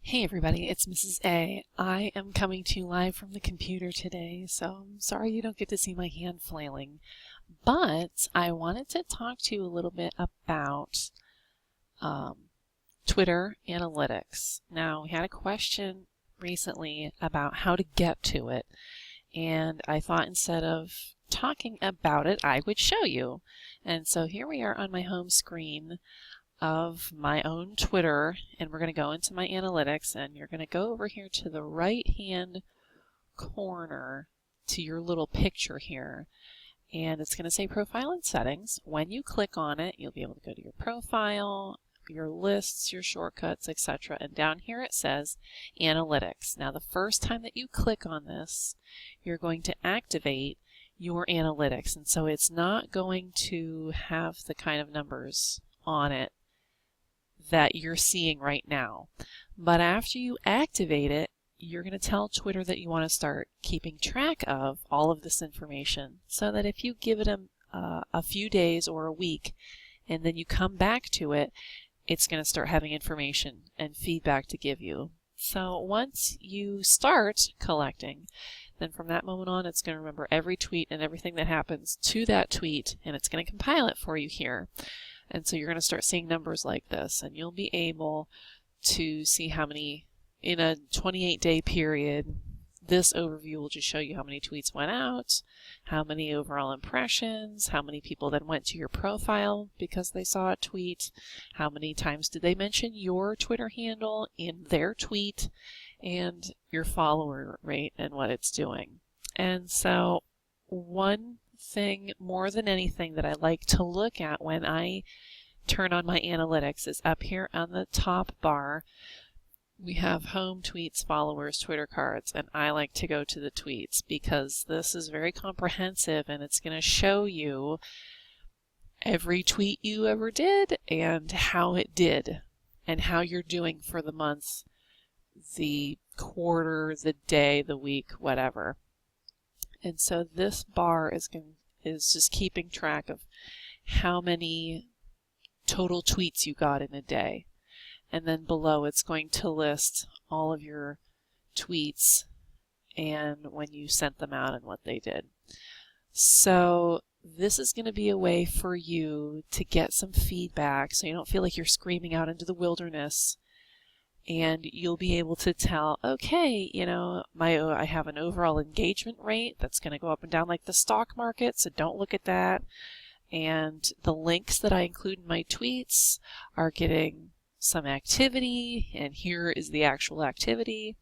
Hey everybody, it's Mrs. A. I am coming to you live from the computer today, so I'm sorry you don't get to see my hand flailing. But I wanted to talk to you a little bit about Twitter analytics. Now, we had a question recently about how to get to it, and I thought instead of talking about it, I would show you. And so here we are on my home screen of my own Twitter, and we're going to go into my analytics, and you're going to go over here to the right hand corner to your little picture here, and it's going to say profile and settings. When you click on it, you'll be able to go to your profile, your lists, your shortcuts, etc. And down here it says analytics. Now the first time that you click on this, you're going to activate your analytics, and so it's not going to have the kind of numbers on it that you're seeing right now. But after you activate it, you're going to tell Twitter that you want to start keeping track of all of this information, so that if you give it a few days or a week and then you come back to it, it's going to start having information and feedback to give you. So once you start collecting, then from that moment on, it's going to remember every tweet and everything that happens to that tweet, and it's going to compile it for you here. And so you're going to start seeing numbers like this, and you'll be able to see how many in a 28-day period. This overview will just show you how many tweets went out, how many overall impressions, how many people then went to your profile because they saw a tweet, how many times did they mention your Twitter handle in their tweet, and your follower rate and what it's doing. And so one thing more than anything that I like to look at when I turn on my analytics is up here on the top bar. We have home, tweets, followers, Twitter cards, and I like to go to the tweets because this is very comprehensive, and it's going to show you every tweet you ever did and how it did and how you're doing for the month, the quarter, the day, the week, whatever. And so this bar is just keeping track of how many total tweets you got in a day. And then below it's going to list all of your tweets and when you sent them out and what they did. So this is going to be a way for you to get some feedback so you don't feel like you're screaming out into the wilderness. And you'll be able to tell, okay, I have an overall engagement rate that's going to go up and down like the stock market, so don't look at that. And the links that I include in my tweets are getting some activity, and here is the actual activity.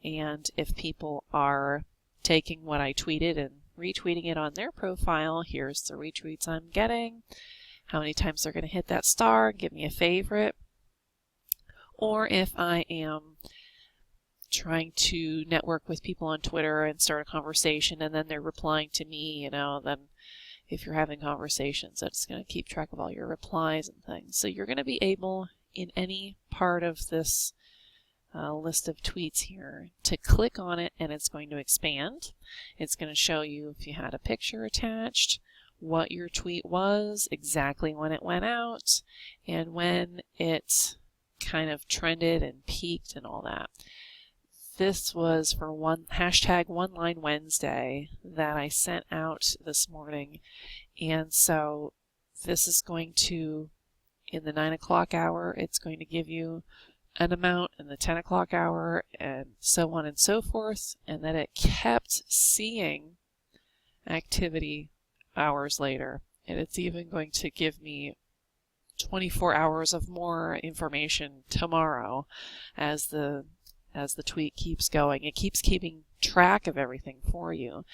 And if people are taking what I tweeted and retweeting it on their profile, here's the retweets I'm getting, how many times they're going to hit that star, give me a favorite. Or if I am trying to network with people on Twitter and start a conversation and then they're replying to me, then if you're having conversations, that's going to keep track of all your replies and things. So you're going to be able, in any part of this list of tweets here, to click on it and it's going to expand. It's going to show you if you had a picture attached, what your tweet was, exactly when it went out, and when it kind of trended and peaked and all that. This was for hashtag One Line Wednesday that I sent out this morning, and so this is going to, in the 9 o'clock hour, it's going to give you an amount in the 10 o'clock hour, and so on and so forth, and then it kept seeing activity hours later, and it's even going to give me 24 hours of more information tomorrow as the tweet keeps going. It keeps keeping track of everything for you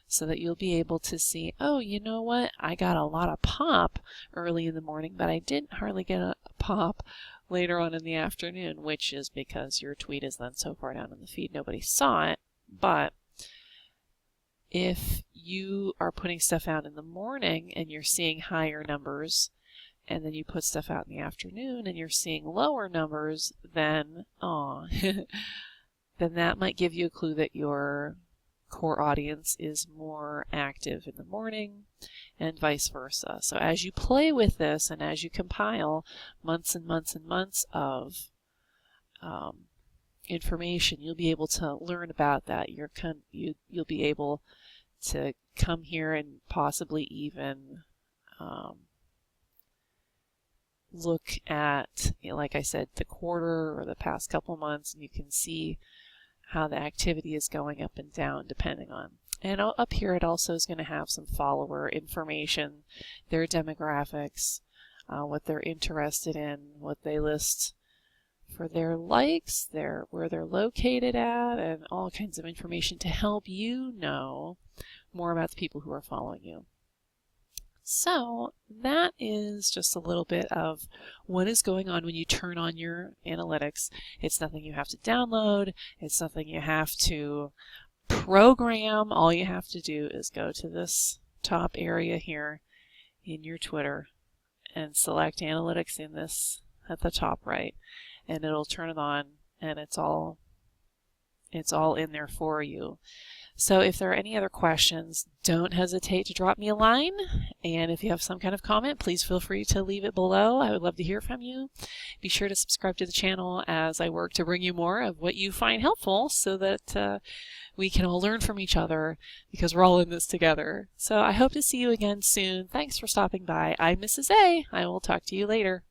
so that you'll be able to see, oh, you know what? I got a lot of pop early in the morning, but I didn't hardly get a pop later on in the afternoon, which is because your tweet is then so far down in the feed nobody saw it. But if you are putting stuff out in the morning and you're seeing higher numbers, and then you put stuff out in the afternoon and you're seeing lower numbers, then then that might give you a clue that your core audience is more active in the morning, and vice versa. So as you play with this and as you compile months and months and months of information, you'll be able to learn about that. You'll be able to come here and possibly even look at, like I said, the quarter or the past couple months, and you can see how the activity is going up and down depending on. And up here it also is going to have some follower information, their demographics, what they're interested in, what they list for their likes, where they're located at, and all kinds of information to help you know more about the people who are following you. So that is just a little bit of what is going on when you turn on your analytics. It's nothing you have to download. It's nothing you have to program. All you have to do is go to this top area here in your Twitter and select analytics in this at the top right, and it'll turn it on, and it's all in there for you. So if there are any other questions, don't hesitate to drop me a line. And if you have some kind of comment, please feel free to leave it below. I would love to hear from you. Be sure to subscribe to the channel as I work to bring you more of what you find helpful so that we can all learn from each other, because we're all in this together. So I hope to see you again soon. Thanks for stopping by. I'm Mrs. A. I will talk to you later.